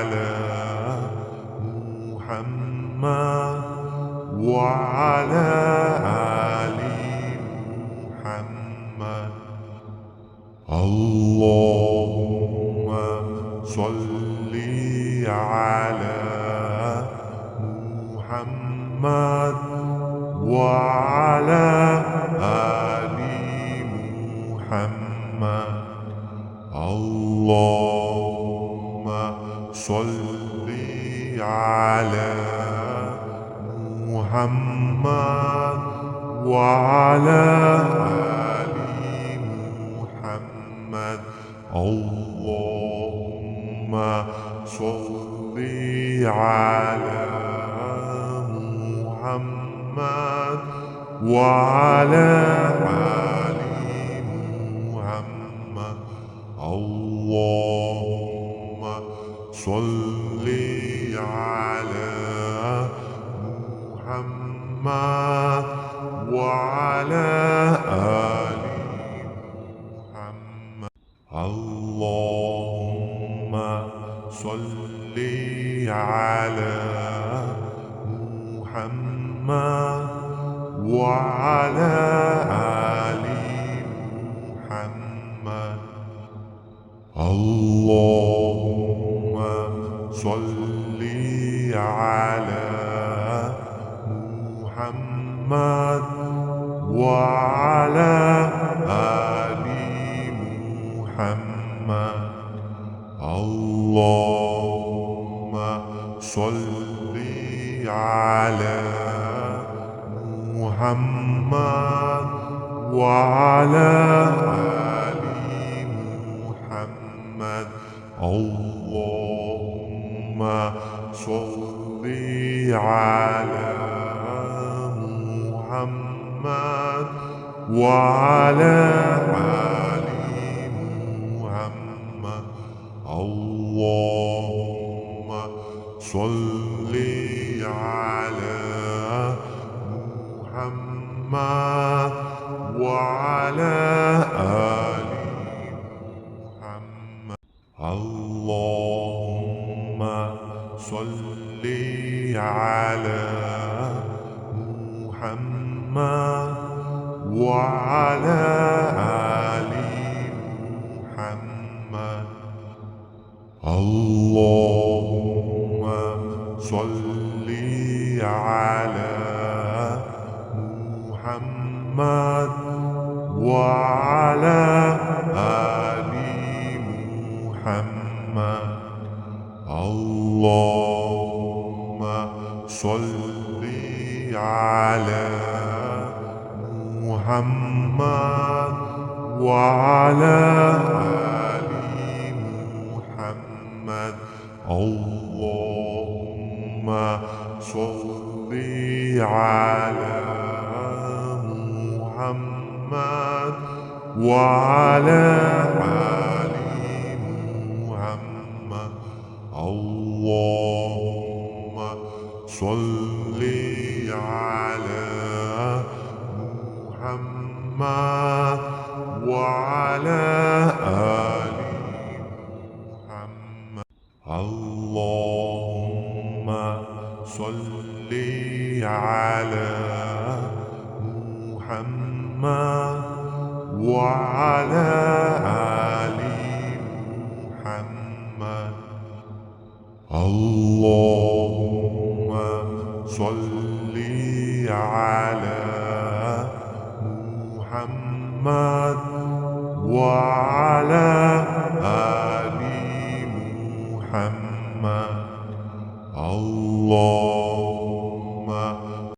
على محمد وعلى آل محمد. اللهم صل على محمد وعلى آل محمد. اللهم صل على محمد وعلى آل محمد. اللهم صل على محمد وعلى آل محمد. اللهم صل على محمد وعلى آل محمد. اللهم صل على محمد وعلى آل محمد. اللهم صل على محمد وعلى آل محمد. اللهم صل على محمد وعلى آل محمد. اللهم صل على محمد وعلى آل محمد. اللهم صل على محمد وعلى آل محمد. اللهم صل على محمد وعلى آل محمد. اللهم صل على محمد وعلى آل محمد. اللهم صل على محمد وعلى آل محمد. اللهم صل على محمد وعلى آل محمد. اللهم صل على محمد وعلى آل محمد. اللهم صل على محمد وعلى آل محمد. اللهم صل على محمد وعلى